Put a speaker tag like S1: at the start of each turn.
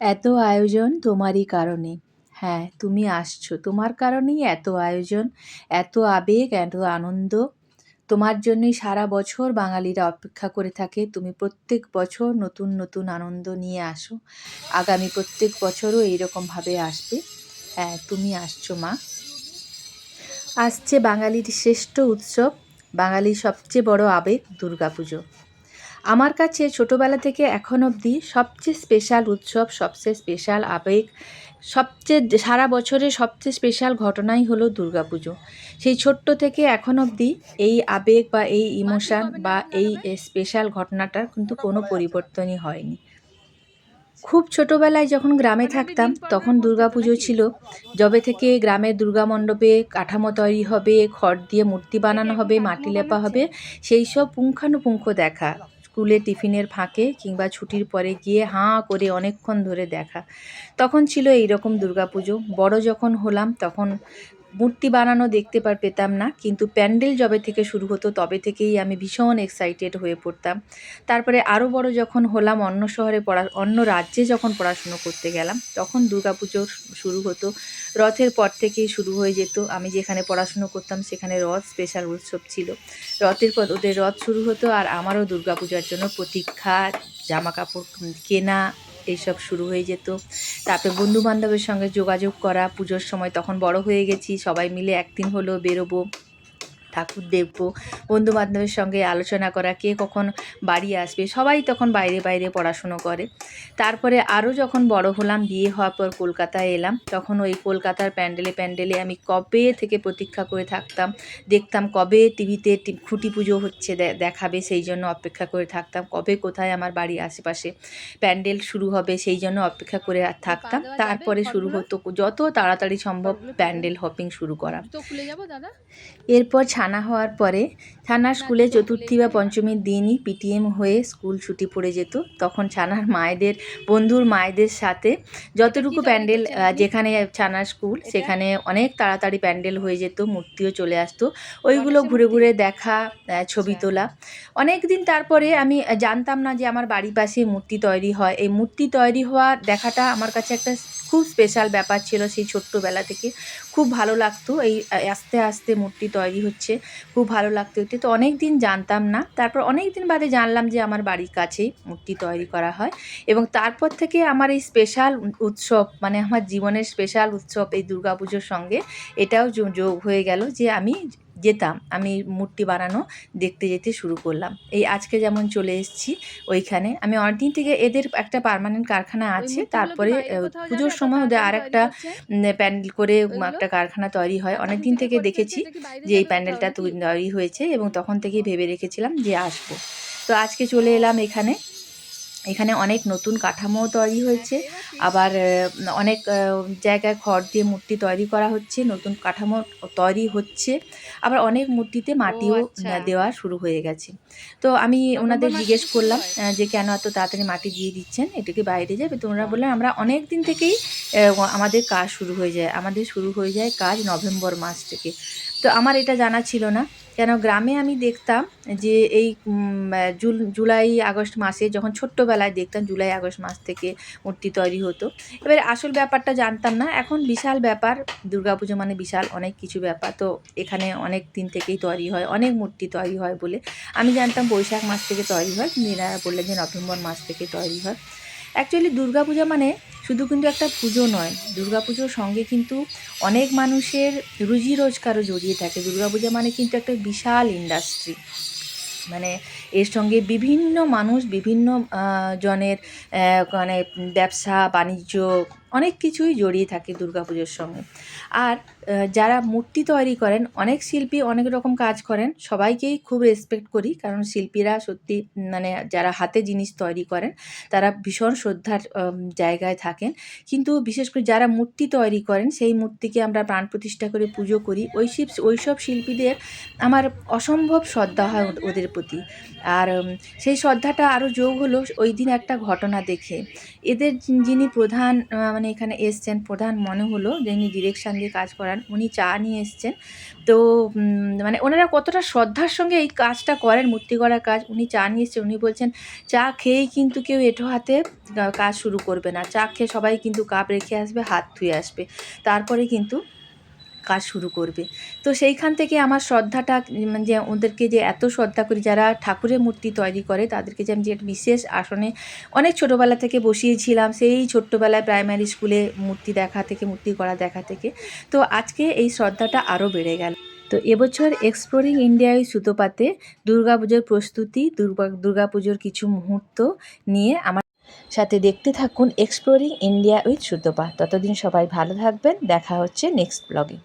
S1: এত আয়োজন তোমারই কারণে। হ্যাঁ, তুমি আসছো। তোমার কারণেই এত আয়োজন, এত আবেগ, এত আনন্দ। তোমার জন্যই সারা বছর বাঙালিরা অপেক্ষা করে থাকে। তুমি প্রত্যেক বছর নতুন, নতুন আনন্দ নিয়ে আসো। আগামী প্রত্যেক বছরও এইরকমভাবে আসবে। হ্যাঁ, তুমি আসছো মা। আসছে বাঙালির শ্রেষ্ঠ উৎসব, বাঙালির সবচেয়ে বড় আবেগ দুর্গাপুজো। আমার কাছে ছোটোবেলা থেকে এখন অবধি সবচেয়ে স্পেশাল উৎসব, সবচেয়ে স্পেশাল আবেগ, সবচেয়ে সারা বছরের সবচেয়ে স্পেশাল ঘটনাই হলো দুর্গাপুজো। সেই ছোট্ট থেকে এখন অবধি এই আবেগ বা এই ইমোশান বা এই স্পেশাল ঘটনাটার কিন্তু কোনো পরিবর্তনই হয়নি। খুব ছোটোবেলায় যখন গ্রামে থাকতাম তখন দুর্গাপুজো ছিল, যবে থেকে গ্রামের দুর্গা মণ্ডপে কাঠামো তৈরি হবে, খড় দিয়ে মূর্তি বানানো হবে, মাটি লেপা হবে, সেই সব পুঙ্খানুপুঙ্খ দেখা। স্কুলে টিফিনের ফাঁকে কিংবা ছুটির পরে গিয়ে হাঁ করে অনেকক্ষণ ধরে দেখা। তখন ছিল এইরকম দুর্গাপুজো। বড় যখন হলাম তখন মূর্তি বানানো দেখতে পেতাম না, কিন্তু প্যান্ডেল যবে থেকে শুরু হতো তবে থেকেই আমি ভীষণ এক্সাইটেড হয়ে পড়তাম। তারপরে আরও বড় যখন হলাম, অন্য রাজ্যে যখন পড়াশুনো করতে গেলাম, তখন দুর্গাপুজো শুরু হতো। রথের পর থেকেই শুরু হয়ে যেত। আমি যেখানে পড়াশুনো করতাম সেখানে রথ স্পেশাল উৎসব ছিল। রথের পর ওদের রথ শুরু হতো আর আমারও দুর্গাপূজার জন্য প্রতীক্ষা, জামাকাপড় কেনা এইসব শুরু হয়ে যেত। তারপরে বন্ধুবান্ধবের সঙ্গে যোগাযোগ করা, পুজোর সময় তখন বড় হয়ে গেছি, সবাই মিলে একদিন হলেও বেরোবো, ঠাকুর দেখবো, বন্ধুবান্ধবের সঙ্গে আলোচনা করা কে কখন বাড়ি আসবে। সবাই তখন বাইরে বাইরে পড়াশুনো করে। তারপরে আরও যখন বড় হলাম, বিয়ে হওয়ার পর কলকাতায় এলাম, তখন ওই কলকাতার প্যান্ডেলে প্যান্ডেলে আমি কবে থেকে প্রতীক্ষা করে থাকতাম। দেখতাম কবে টিভিতে খুঁটি পুজো হচ্ছে দেখাবে, সেই জন্য অপেক্ষা করে থাকতাম। কবে কোথায় আমার বাড়ির আশেপাশে প্যান্ডেল শুরু হবে সেই জন্য অপেক্ষা করে থাকতাম। তারপরে শুরু হতো যত তাড়াতাড়ি সম্ভব প্যান্ডেল হপিং শুরু করা। এরপর ছানা হওয়ার পরে ছানার স্কুলে চতুর্থী বা পঞ্চমীর দিনই পিটিএম হয়ে স্কুল ছুটি পড়ে যেত। তখন ছানার মায়েদের, বন্ধুর মায়েদের সাথে যতটুকু প্যান্ডেল, যেখানে ছানার স্কুল সেখানে অনেক তাড়াতাড়ি প্যান্ডেল হয়ে যেত, মূর্তিও চলে আসতো। ওইগুলো ঘুরে ঘুরে দেখা, ছবি তোলা। অনেক দিন তারপরে আমি জানতাম না যে আমার বাড়ির পাশে মূর্তি তৈরি হয়। এই মূর্তি তৈরি হওয়া দেখাটা আমার কাছে একটা খুব স্পেশাল ব্যাপার ছিল। সেই ছোট্টবেলা থেকে খুব ভালো লাগতো। এই আস্তে আস্তে মূর্তি তৈরি হচ্ছে, খুব ভালো লাগতো এতে। তো অনেক দিন জানতাম না, তারপর অনেক দিন বাদে জানলাম যে আমার বাড়ির কাছেই মূর্তি তৈরি করা হয়। এবং তারপর থেকে আমার এই স্পেশাল উৎসব, মানে আমার জীবনের স্পেশাল উৎসব এই দুর্গাপুজোর সঙ্গে এটাও যোগ হয়ে গেল যে আমি মূর্তি বানানো দেখতে যেতে শুরু করলাম। এই আজকে যেমন চলে এসেছি ওইখানে। আমি অনেকদিন থেকে, এদের একটা পার্মানেন্ট কারখানা আছে, তারপরে পুজোর সময় ওদের আর একটা প্যান্ডেল করে একটা কারখানা তৈরি হয়। অনেক দিন থেকে দেখেছি যে এই প্যান্ডেলটা তৈরি হয়েছে এবং তখন থেকেই ভেবে রেখেছিলাম যে আসবো। তো আজকে চলে এলাম এখানে। এখানে অনেক নতুন কাঠামোও তৈরি হয়েছে, আবার অনেক জায়গায় খড় দিয়ে মূর্তি তৈরি করা হচ্ছে, নতুন কাঠামো তৈরি হচ্ছে, আবার অনেক মূর্তিতে মাটিও দেওয়া শুরু হয়ে গেছে। তো আমি ওনাদের জিজ্ঞেস করলাম যে কেন এত তাড়াতাড়ি মাটি দিয়ে দিচ্ছেন, এটা কি বাইরে যাবে? তো ওনারা বললেন আমরা অনেক দিন থেকেই আমাদের কাজ শুরু হয়ে যায়, কাজ নভেম্বর মাস থেকে। তো আমার এটা জানা ছিল না, কেন গ্রামে আমি দেখতাম যে এই জুলাই আগস্ট মাসে, যখন ছোট্টবেলায় দেখতাম জুলাই আগস্ট মাস থেকে মূর্তি তৈরি হতো। এবারে আসল ব্যাপারটা জানতাম না, এখন বিশাল ব্যাপার। দুর্গাপুজো মানে বিশাল অনেক কিছু ব্যাপার। তো এখানে অনেক দিন থেকেই তৈরি হয়, অনেক মূর্তি তৈরি হয় বলে আমি জানতাম বৈশাখ মাস থেকে তৈরি হয়, কিন্তু এনারা বললেন যে নভেম্বর মাস থেকে তৈরি হয়। অ্যাকচুয়ালি দুর্গাপূজা মানে শুধু কিন্তু একটা পুজো নয়, দুর্গাপুজোর সঙ্গে কিন্তু অনেক মানুষের রুজি রোজগারও জড়িয়ে থাকে। দুর্গাপূজা মানে কিন্তু একটা বিশাল ইন্ডাস্ট্রি, মানে এর সঙ্গে বিভিন্ন মানুষ, বিভিন্ন জনের মানে ব্যবসা বাণিজ্য অনেক কিছুই জড়িয়ে থাকে দুর্গাপুজোর সঙ্গে। আর যারা মূর্তি তৈরি করেন, অনেক শিল্পী অনেক রকম কাজ করেন, সবাইকেই খুব রেসপেক্ট করি, কারণ শিল্পীরা সত্যি, মানে যারা হাতে জিনিস তৈরি করেন তারা ভীষণ শ্রদ্ধার জায়গায় থাকেন। কিন্তু বিশেষ করে যারা মূর্তি তৈরি করেন, সেই মূর্তিকে আমরা প্রাণ প্রতিষ্ঠা করে পুজো করি, ওইসব শিল্পীদের আমার অসম্ভব শ্রদ্ধা হয় ওদের প্রতি। আর সেই শ্রদ্ধাটা আরও যোগ হলো ওই দিন একটা ঘটনা দেখে। এদের যিনি প্রধান মানে এখানে এসছেন, প্রধান মনে হলো যিনি ডিরেকশান দিয়ে কাজ করান, উনি চা নিয়ে এসছেন। তো মানে ওনারা কতটা শ্রদ্ধার সঙ্গে এই কাজটা করেন, মূর্তি গড়ার কাজ। উনি চা নিয়ে এসছেন, উনি বলছেন চা খেয়েই কিন্তু কেউ এঁটো হাতে কাজ শুরু করবে না, চা খেয়ে সবাই কিন্তু কাপ রেখে আসবে, হাত ধুয়ে আসবে, তারপরে কিন্তু কাজ শুরু করবে। তো সেইখান থেকে আমার শ্রদ্ধাটা, মানে যে ওদেরকে যে এত শ্রদ্ধা করি, যারা ঠাকুরের মূর্তি তৈরি করে তাদেরকে যে আমি যে বিশেষ আসনে অনেক ছোটোবেলা থেকে বসিয়েছিলাম, সেই ছোট্টবেলায় প্রাইমারি স্কুলে মূর্তি দেখা থেকে, মূর্তি করা দেখা থেকে। তো আজকে এই শ্রদ্ধাটা আরও বেড়ে গেল। তো এবছর এক্সপ্লোরিং ইন্ডিয়ায় সুতোপাতে দুর্গাপুজোর প্রস্তুতি, দুর্গাপুজোর কিছু মুহূর্ত নিয়ে আমার সাথে দেখতে থাকুন এক্সপ্লোরিং ইন্ডিয়া উইথ সুতপা। ততদিন সবাই ভালো থাকবেন, দেখা হচ্ছে নেক্সট ব্লগে।